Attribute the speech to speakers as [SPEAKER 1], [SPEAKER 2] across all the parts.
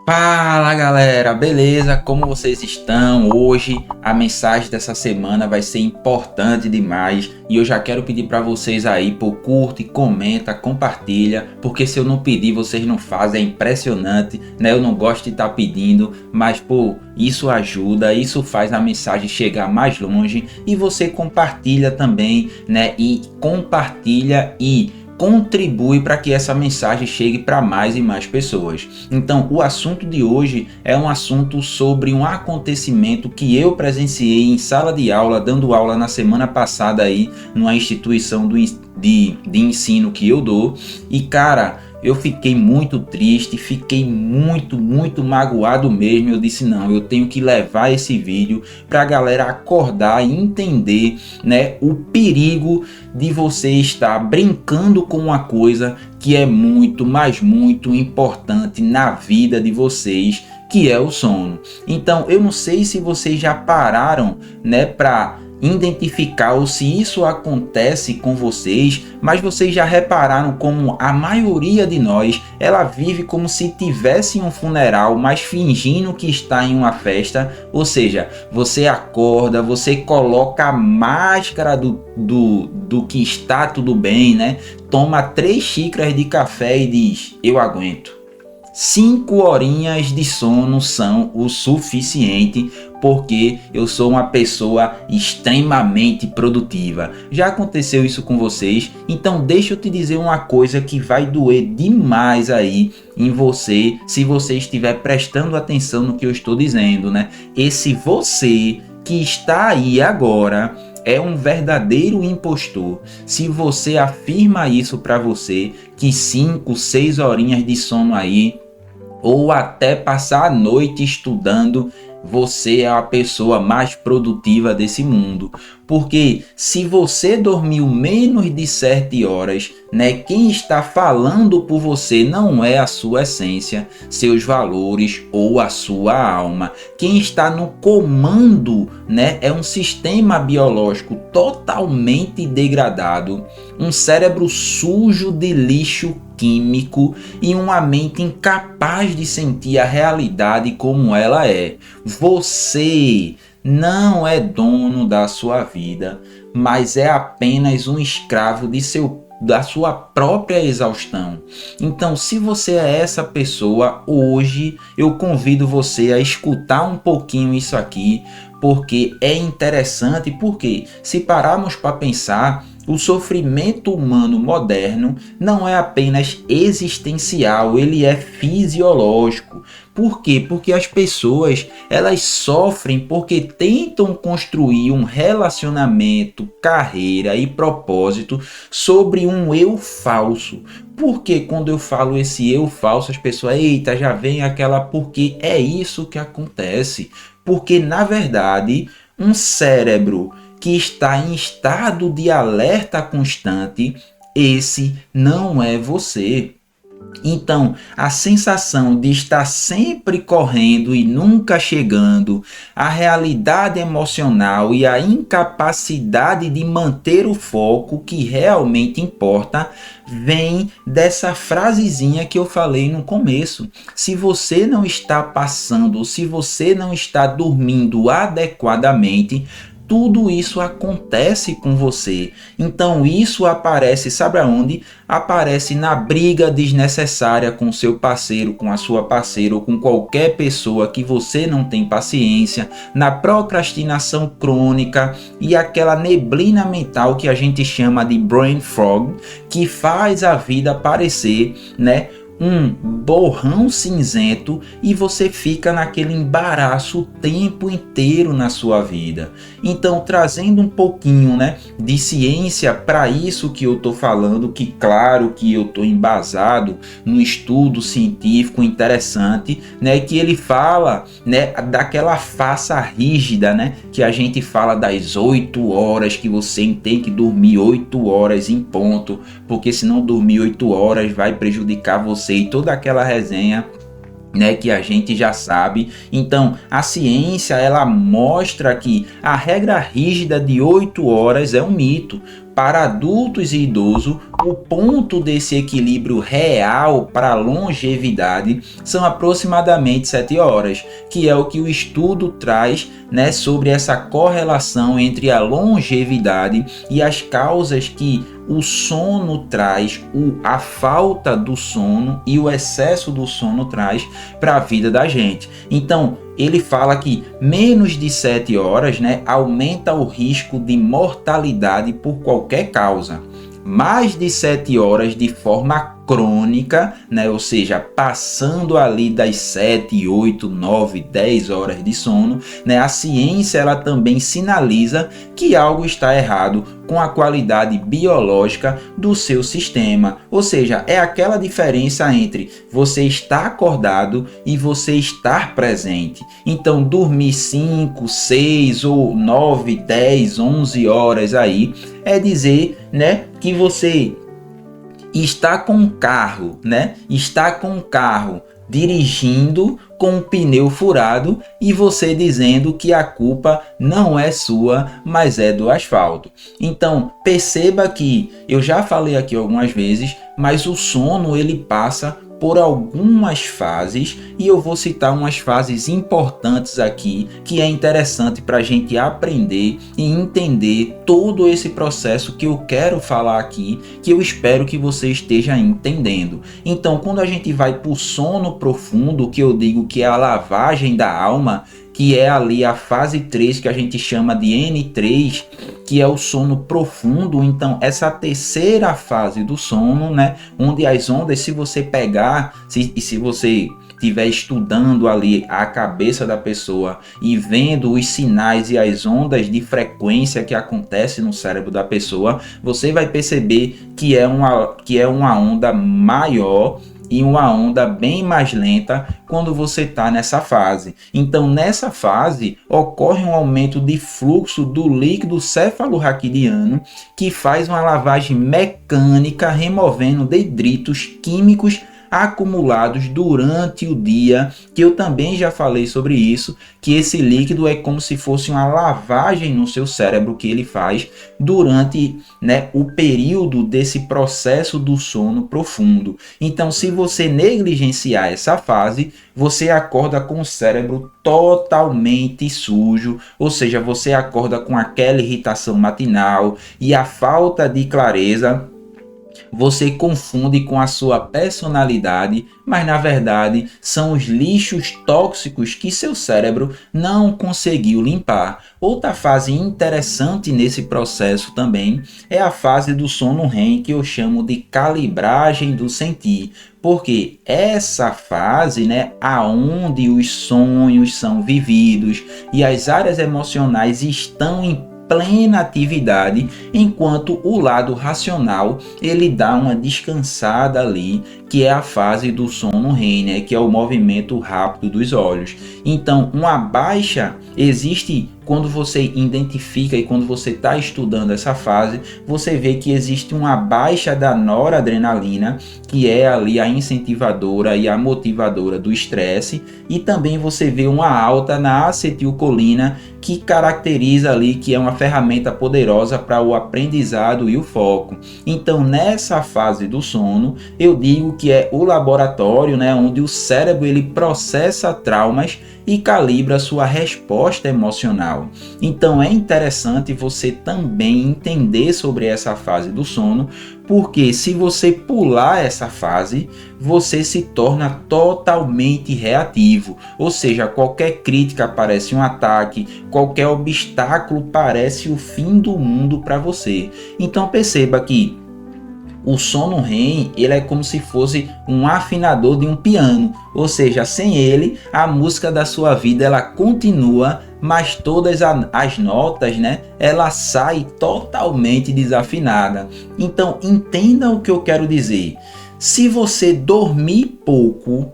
[SPEAKER 1] Fala galera, beleza? Como vocês estão? Hoje a mensagem dessa semana vai ser importante demais e eu já quero pedir para vocês aí, pô, curte, comenta, compartilha, porque se eu não pedir vocês não fazem, é impressionante, né? Eu não gosto de estar pedindo, mas pô, isso ajuda, isso faz a mensagem chegar mais longe e você compartilha também, né? E compartilha e contribui para que essa mensagem chegue para mais e mais pessoas. Então, o assunto de hoje é um assunto sobre um acontecimento que eu presenciei em sala de aula, dando aula na semana passada aí, numa instituição de ensino que eu dou. E cara, eu fiquei muito triste, fiquei muito magoado mesmo. Eu disse não, eu tenho que levar esse vídeo para a galera acordar e entender, né, o perigo de você estar brincando com uma coisa que é muito, mas muito importante na vida de vocês, que é o sono. Então, eu não sei se vocês já pararam, né, para identificar ou se isso acontece com vocês, mas vocês já repararam como a maioria de nós, ela vive como se tivesse um funeral, mas fingindo que está em uma festa. Ou seja, você acorda, você coloca a máscara do que está tudo bem, né? Toma 3 xícaras de café e diz, eu aguento. 5 horinhas de sono são o suficiente, porque eu sou uma pessoa extremamente produtiva. Já aconteceu isso com vocês? Então deixa eu te dizer uma coisa que vai doer demais aí em você, se você estiver prestando atenção no que eu estou dizendo, né? Esse você que está aí agora é um verdadeiro impostor. Se você afirma isso para você, que 5, 6 horinhas de sono aí, ou até passar a noite estudando, você é a pessoa mais produtiva desse mundo. Porque se você dormiu menos de 7 horas, né, quem está falando por você não é a sua essência, seus valores ou a sua alma. Quem está no comando, né, é um sistema biológico totalmente degradado, um cérebro sujo de lixo químico e uma mente incapaz de sentir a realidade como ela é. Você não é dono da sua vida, mas é apenas um escravo da sua própria exaustão. Então, se você é essa pessoa, hoje eu convido você a escutar um pouquinho isso aqui, porque é interessante, porque se pararmos para pensar, o sofrimento humano moderno não é apenas existencial, ele é fisiológico. Por quê? Porque as pessoas, elas sofrem porque tentam construir um relacionamento, carreira e propósito sobre um eu falso. Porque quando eu falo esse eu falso, as pessoas, eita, já vem aquela, porque é isso que acontece. Porque na verdade, um cérebro que está em estado de alerta constante, esse não é você. Então, a sensação de estar sempre correndo e nunca chegando, a realidade emocional e a incapacidade de manter o foco que realmente importa, vem dessa frasezinha que eu falei no começo. Se você não está passando, se você não está dormindo adequadamente, tudo isso acontece com você. Então isso aparece, sabe aonde? Aparece na briga desnecessária com seu parceiro, com a sua parceira ou com qualquer pessoa que você não tem paciência, na procrastinação crônica e aquela neblina mental que a gente chama de brain fog, que faz a vida parecer, né, um borrão cinzento e você fica naquele embaraço o tempo inteiro na sua vida. Então, trazendo um pouquinho, né, de ciência para isso que eu tô falando, que claro que eu tô embasado no estudo científico interessante, né, que ele fala, né, daquela faça rígida, né, que a gente fala das 8 horas, que você tem que dormir 8 horas em ponto, porque se não dormir 8 horas vai prejudicar você e toda aquela resenha, né, que a gente já sabe. Então a ciência ela mostra que a regra rígida de 8 horas é um mito, para adultos e idosos, o ponto desse equilíbrio real para a longevidade são aproximadamente 7 horas, que é o que o estudo traz, né, sobre essa correlação entre a longevidade e as causas que o sono traz, a falta do sono e o excesso do sono traz para a vida da gente. Então, ele fala que menos de 7 horas, né, aumenta o risco de mortalidade por qualquer causa. Mais de 7 horas de forma crônica, né, ou seja, passando ali das 7, 8, 9, 10 horas de sono, né, a ciência ela também sinaliza que algo está errado com a qualidade biológica do seu sistema. Ou seja, é aquela diferença entre você estar acordado e você estar presente. Então, dormir 5, 6 ou 9, 10, 11 horas aí é dizer, né, que você está com um carro, né? Está com um carro dirigindo com o pneu furado e você dizendo que a culpa não é sua, mas é do asfalto. Então, perceba que eu já falei aqui algumas vezes, mas o sono ele passa por algumas fases e eu vou citar umas fases importantes aqui que é interessante para a gente aprender e entender todo esse processo que eu quero falar aqui, que eu espero que você esteja entendendo. Então, quando a gente vai para o sono profundo, que eu digo que é a lavagem da alma, que é ali a fase 3 que a gente chama de N3, que é o sono profundo. Então essa terceira fase do sono, né, onde as ondas, se você pegar, se você estiver estudando ali a cabeça da pessoa e vendo os sinais e as ondas de frequência que acontecem no cérebro da pessoa, você vai perceber que é uma onda maior e uma onda bem mais lenta quando você está nessa fase. Então, nessa fase, ocorre um aumento de fluxo do líquido cefalorraquidiano, que faz uma lavagem mecânica, removendo detritos químicos acumulados durante o dia, que eu também já falei sobre isso, que esse líquido é como se fosse uma lavagem no seu cérebro que ele faz durante, né, o período desse processo do sono profundo. Então, se você negligenciar essa fase, você acorda com o cérebro totalmente sujo, ou seja, você acorda com aquela irritação matinal e a falta de clareza. Você confunde com a sua personalidade, mas na verdade são os lixos tóxicos que seu cérebro não conseguiu limpar. Outra fase interessante nesse processo também é a fase do sono REM, que eu chamo de calibragem do sentir. Porque essa fase, né, aonde os sonhos são vividos e as áreas emocionais estão em plena atividade, enquanto o lado racional ele dá uma descansada ali, que é a fase do sono REM, né, que é o movimento rápido dos olhos. Então, uma baixa existe quando você identifica e quando você está estudando essa fase, você vê que existe uma baixa da noradrenalina, que é ali a incentivadora e a motivadora do estresse, e também você vê uma alta na acetilcolina, que caracteriza ali que é uma ferramenta poderosa para o aprendizado e o foco. Então, nessa fase do sono, eu digo que é o laboratório, né, onde o cérebro ele processa traumas e calibra sua resposta emocional. Então é interessante você também entender sobre essa fase do sono, porque se você pular essa fase, você se torna totalmente reativo, ou seja, qualquer crítica parece um ataque, qualquer obstáculo parece o fim do mundo para você. Então perceba que o sono REM ele é como se fosse um afinador de um piano, ou seja, sem ele a música da sua vida ela continua, mas todas as notas, né, ela sai totalmente desafinada. Então entenda o que eu quero dizer. Se você dormir pouco,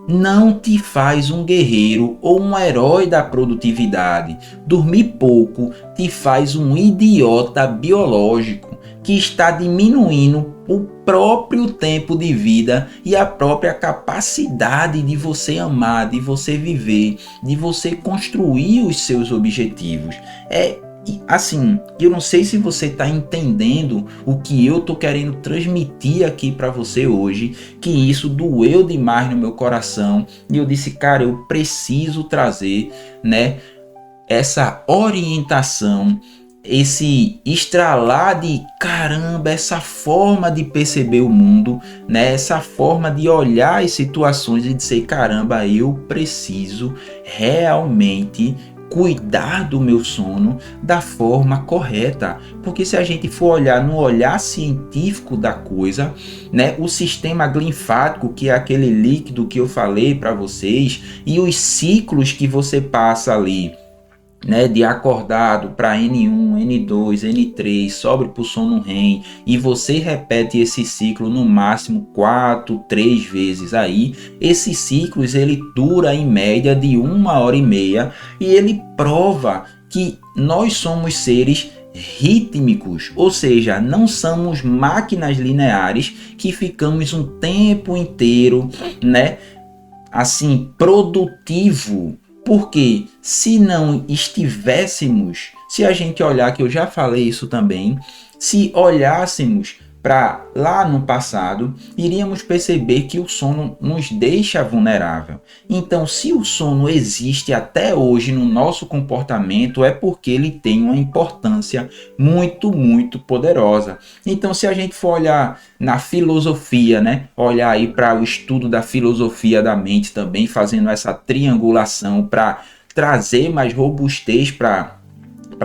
[SPEAKER 1] não te faz um guerreiro ou um herói da produtividade. Dormir pouco te faz um idiota biológico que está diminuindo o próprio tempo de vida e a própria capacidade de você amar, de você viver, de você construir os seus objetivos. É E, assim, eu não sei se você está entendendo o que eu tô querendo transmitir aqui para você hoje, que isso doeu demais no meu coração e eu disse, cara, eu preciso trazer, né, essa orientação, esse estralar de caramba, essa forma de perceber o mundo, né? Essa forma de olhar as situações e dizer, caramba, eu preciso realmente cuidar do meu sono da forma correta, porque se a gente for olhar no olhar científico da coisa, né, o sistema linfático, que é aquele líquido que eu falei para vocês, e os ciclos que você passa ali, né, de acordado para N1, N2, N3, sobe para o sono REM, e você repete esse ciclo no máximo 4, 3 vezes aí, esses ciclos ele dura em média de 1h30 e ele prova que nós somos seres rítmicos, ou seja, não somos máquinas lineares que ficamos um tempo inteiro, né, assim, produtivo. Porque se não estivéssemos, se a gente olhar, que eu já falei isso também, se olhássemos para lá no passado, iríamos perceber que o sono nos deixa vulnerável. Então, se o sono existe até hoje no nosso comportamento, é porque ele tem uma importância muito, muito poderosa. Então, se a gente for olhar na filosofia, né? Olhar aí para o estudo da filosofia da mente também, fazendo essa triangulação para trazer mais robustez para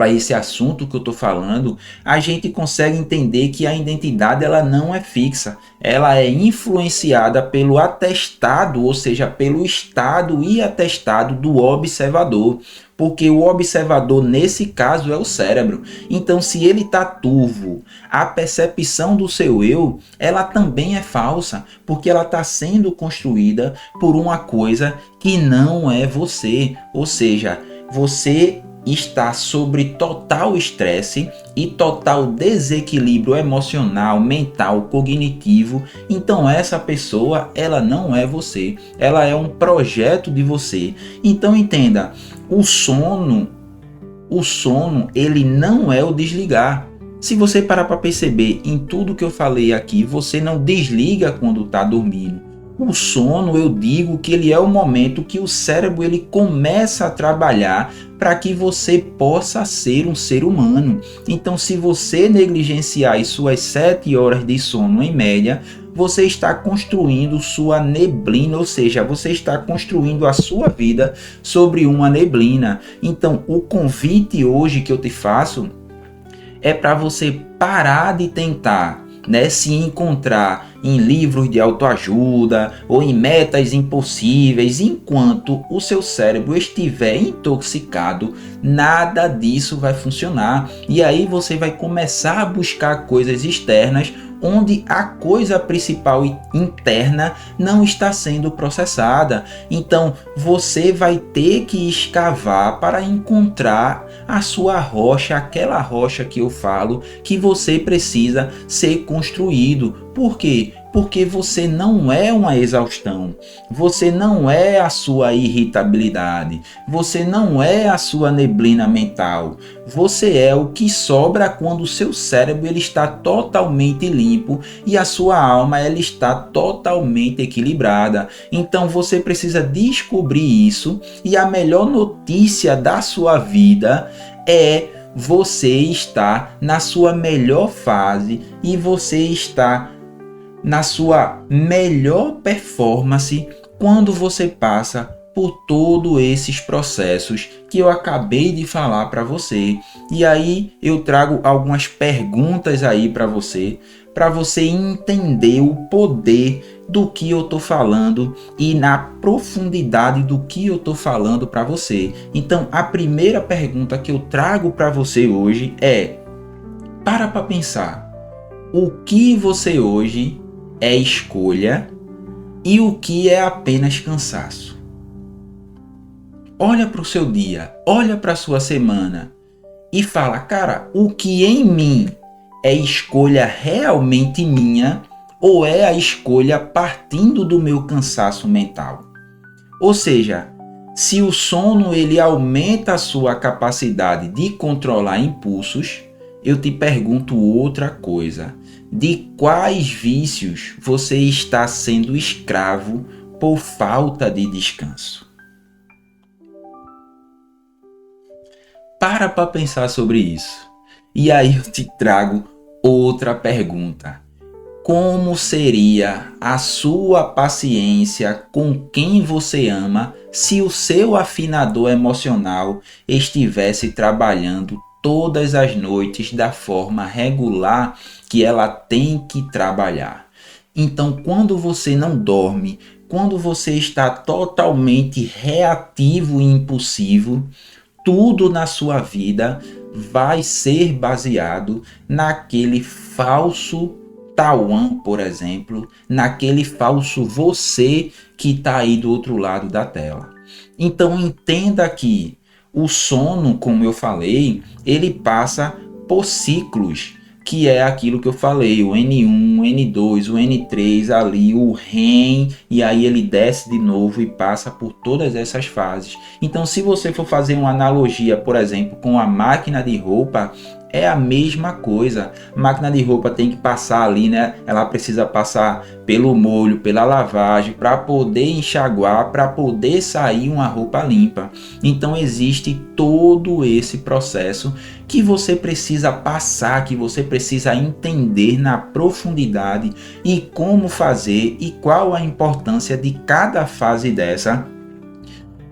[SPEAKER 1] esse assunto que eu estou falando, a gente consegue entender que a identidade ela não é fixa, ela é influenciada pelo atestado, ou seja, pelo estado e atestado do observador, porque o observador nesse caso é o cérebro. Então, se ele está turvo, a percepção do seu eu, ela também é falsa, porque ela está sendo construída por uma coisa que não é você, ou seja, você está sobre total estresse e total desequilíbrio emocional, mental, cognitivo. Então essa pessoa, ela não é você, ela é um projeto de você. Então entenda, o sono ele não é o desligar. Se você parar para perceber em tudo que eu falei aqui, você não desliga quando está dormindo. O sono, eu digo que ele é o momento que o cérebro ele começa a trabalhar para que você possa ser um ser humano. Então, se você negligenciar as suas 7 horas de sono em média, você está construindo sua neblina, ou seja, você está construindo a sua vida sobre uma neblina. Então, o convite hoje que eu te faço é para você parar de tentar, né, se encontrar em livros de autoajuda ou em metas impossíveis. Enquanto o seu cérebro estiver intoxicado, nada disso vai funcionar. E aí você vai começar a buscar coisas externas onde a coisa principal interna não está sendo processada. Então você vai ter que escavar para encontrar a sua rocha, aquela rocha que eu falo que você precisa ser construído. Por quê? Porque você não é uma exaustão, você não é a sua irritabilidade, você não é a sua neblina mental, você é o que sobra quando o seu cérebro ele está totalmente limpo e a sua alma ela está totalmente equilibrada. Então você precisa descobrir isso, e a melhor notícia da sua vida é você estar na sua melhor fase e você está na sua melhor performance quando você passa por todos esses processos que eu acabei de falar para você. E aí eu trago algumas perguntas aí para você entender o poder do que eu tô falando e na profundidade do que eu tô falando para você. Então, a primeira pergunta que eu trago para você hoje é: para pensar, o que você hoje é escolha e o que é apenas cansaço? Olha para o seu dia, olha para a sua semana e fala, cara, o que em mim é escolha realmente minha ou é a escolha partindo do meu cansaço mental? Ou seja, Se o sono ele aumenta a sua capacidade de controlar impulsos, eu te pergunto outra coisa. De quais vícios você está sendo escravo por falta de descanso? Para pensar sobre isso. E aí eu te trago outra pergunta. Como seria a sua paciência com quem você ama se o seu afinador emocional estivesse trabalhando todas as noites da forma regular que ela tem que trabalhar? Então, quando você não dorme, quando você está totalmente reativo e impulsivo, tudo na sua vida vai ser baseado naquele falso Tawan, por exemplo, naquele falso você que está aí do outro lado da tela. Então entenda que o sono, como eu falei, ele passa por ciclos, que é aquilo que eu falei, o N1, o N2, o N3 ali, o REM, e aí ele desce de novo e passa por todas essas fases. Então se você for fazer uma analogia, por exemplo, com a máquina de roupa, é a mesma coisa. A máquina de roupa tem que passar ali, né? Ela precisa passar pelo molho, pela lavagem, para poder enxaguar, para poder sair uma roupa limpa. Então existe todo esse processo que você precisa passar, que você precisa entender na profundidade e como fazer e qual a importância de cada fase dessa,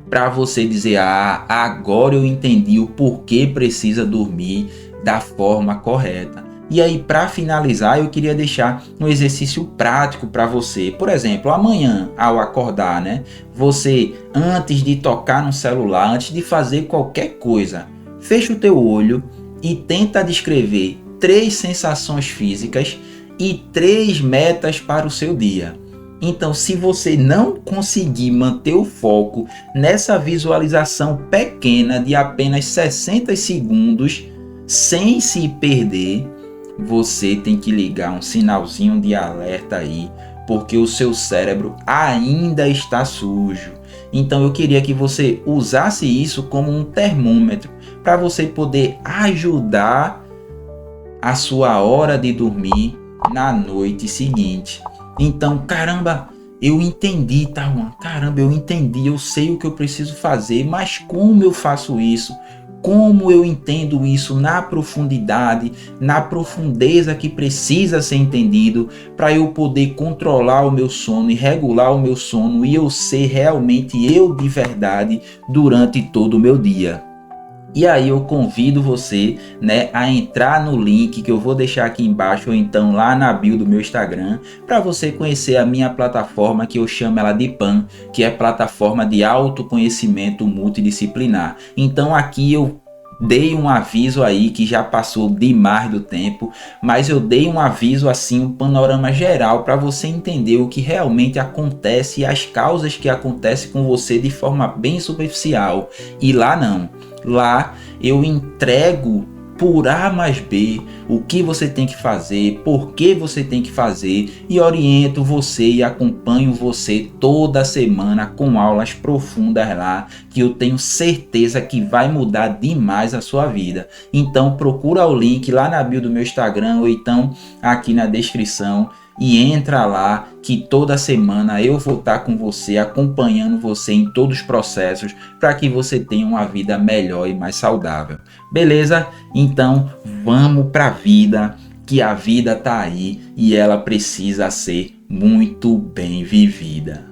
[SPEAKER 1] para você dizer, agora eu entendi o porquê precisa dormir da forma correta. E aí, para finalizar, eu queria deixar um exercício prático para você. Por exemplo, amanhã, ao acordar, né? Você, antes de tocar no celular, antes de fazer qualquer coisa, fecha o teu olho e tenta descrever 3 sensações físicas e 3 metas para o seu dia. Então, se você não conseguir manter o foco nessa visualização pequena de apenas 60 segundos, sem se perder, você tem que ligar um sinalzinho de alerta aí, porque o seu cérebro ainda está sujo. Então eu queria que você usasse isso como um termômetro para você poder ajudar a sua hora de dormir na noite seguinte. Então, caramba, eu entendi, Tawan. Caramba, eu entendi, eu sei o que eu preciso fazer, mas como eu faço isso? Como eu entendo isso na profundidade, na profundeza que precisa ser entendido para eu poder controlar o meu sono e regular o meu sono e eu ser realmente eu de verdade durante todo o meu dia. E aí eu convido você, né, a entrar no link que eu vou deixar aqui embaixo ou então lá na bio do meu Instagram, para você conhecer a minha plataforma, que eu chamo ela de PAN, que é plataforma de autoconhecimento multidisciplinar. Então aqui eu dei um aviso aí que já passou demais do tempo, mas eu dei um aviso assim, um panorama geral para você entender o que realmente acontece e as causas que acontecem com você de forma bem superficial. E lá não. Lá eu entrego por A mais B o que você tem que fazer, por que você tem que fazer e oriento você e acompanho você toda semana com aulas profundas lá que eu tenho certeza que vai mudar demais a sua vida. Então procura o link lá na bio do meu Instagram ou então aqui na descrição e entra lá que toda semana eu vou estar com você, acompanhando você em todos os processos para que você tenha uma vida melhor e mais saudável. Beleza? Então vamos para a vida, que a vida tá aí e ela precisa ser muito bem vivida.